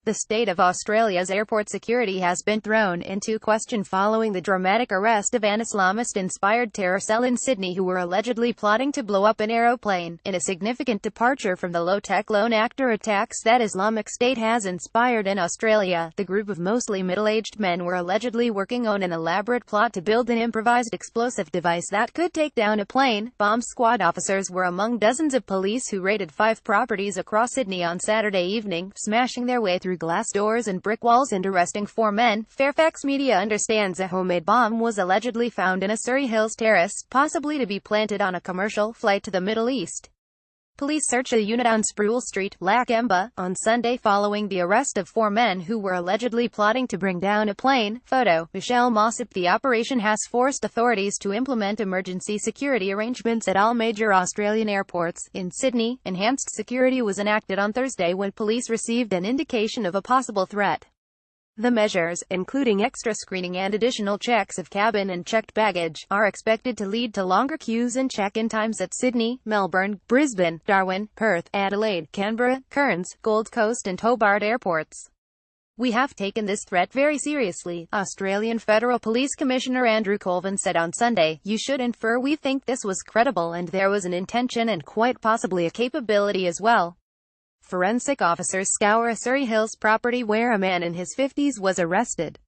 The state of Australia's airport security has been thrown into question following the dramatic arrest of an Islamist-inspired terror cell in Sydney who were allegedly plotting to blow up an aeroplane, in a significant departure from the low-tech lone actor attacks that Islamic State has inspired in Australia. The group of mostly middle-aged men were allegedly working on an elaborate plot to build an improvised explosive device that could take down a plane. Bomb squad officers were among dozens of police who raided 5 properties across Sydney on Saturday evening, smashing their way through glass doors and brick walls and arresting 4 men. Fairfax media understands a homemade bomb was allegedly found in a Surry Hills terrace, possibly to be planted on a commercial flight to the Middle East. Police searched a unit on Sproule Street, Lakemba, on Sunday following the arrest of 4 men who were allegedly plotting to bring down a plane. Photo: Michelle Mossop. The operation has forced authorities to implement emergency security arrangements at all major Australian airports. In Sydney, enhanced security was enacted on Thursday when police received an indication of a possible threat. The measures, including extra screening and additional checks of cabin and checked baggage, are expected to lead to longer queues and check-in times at Sydney, Melbourne, Brisbane, Darwin, Perth, Adelaide, Canberra, Cairns, Gold Coast and Hobart airports. "We have taken this threat very seriously," Australian Federal Police Commissioner Andrew Colvin said on Sunday. "You should infer we think this was credible and there was an intention and quite possibly a capability as well." Forensic officers scour a Surry Hills property where a man in his 50s was arrested.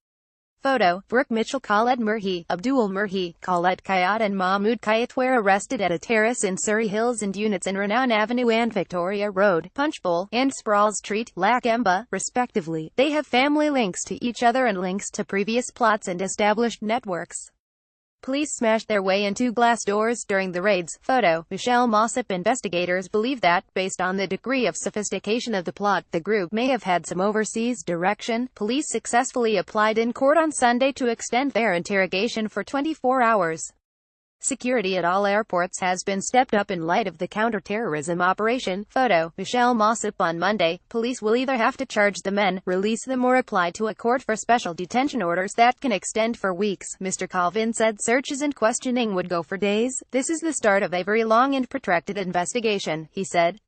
Photo: Brooke Mitchell. Khaled Murhi, Abdul Murhi, Khaled Kayat and Mahmoud Kayat were arrested at a terrace in Surry Hills and units in Renown Avenue and Victoria Road, Punchbowl, and Sproule Street, Lakemba, respectively. They have family links to each other and links to previous plots and established networks. Police smashed their way into glass doors during the raids. Photo: Michelle Mossop. Investigators believe that, based on the degree of sophistication of the plot, the group may have had some overseas direction. Police successfully applied in court on Sunday to extend their interrogation for 24 hours. Security at all airports has been stepped up in light of the counter-terrorism operation. Photo: Michelle Mossop. On Monday, police will either have to charge the men, release them or apply to a court for special detention orders that can extend for weeks. Mr. Colvin said searches and questioning would go for days. "This is the start of a very long and protracted investigation," he said.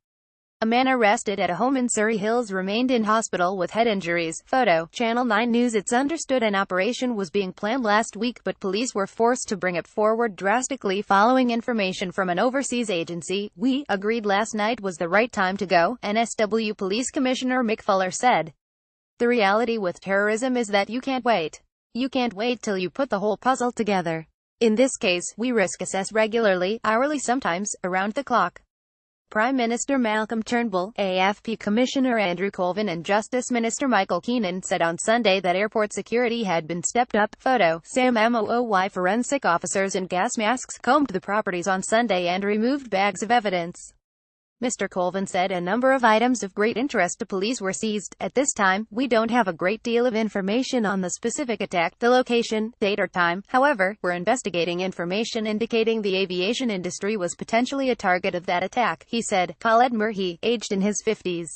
A man arrested at a home in Surry Hills remained in hospital with head injuries. Photo: Channel 9 News. It's understood an operation was being planned last week but police were forced to bring it forward drastically following information from an overseas agency. "We agreed last night was the right time to go," NSW Police Commissioner Mick Fuller said. "The reality with terrorism is that you can't wait. You can't wait till you put the whole puzzle together. In this case, we risk assess regularly, hourly, sometimes around the clock." Prime Minister Malcolm Turnbull, AFP Commissioner Andrew Colvin and Justice Minister Michael Keenan said on Sunday that airport security had been stepped up. Photo: Sam Mooy. Forensic officers in gas masks combed the properties on Sunday and removed bags of evidence. Mr. Colvin said a number of items of great interest to police were seized. "At this time, we don't have a great deal of information on the specific attack, the location, date or time. However, we're investigating information indicating the aviation industry was potentially a target of that attack," he said. Khaled Murhi, aged in his 50s,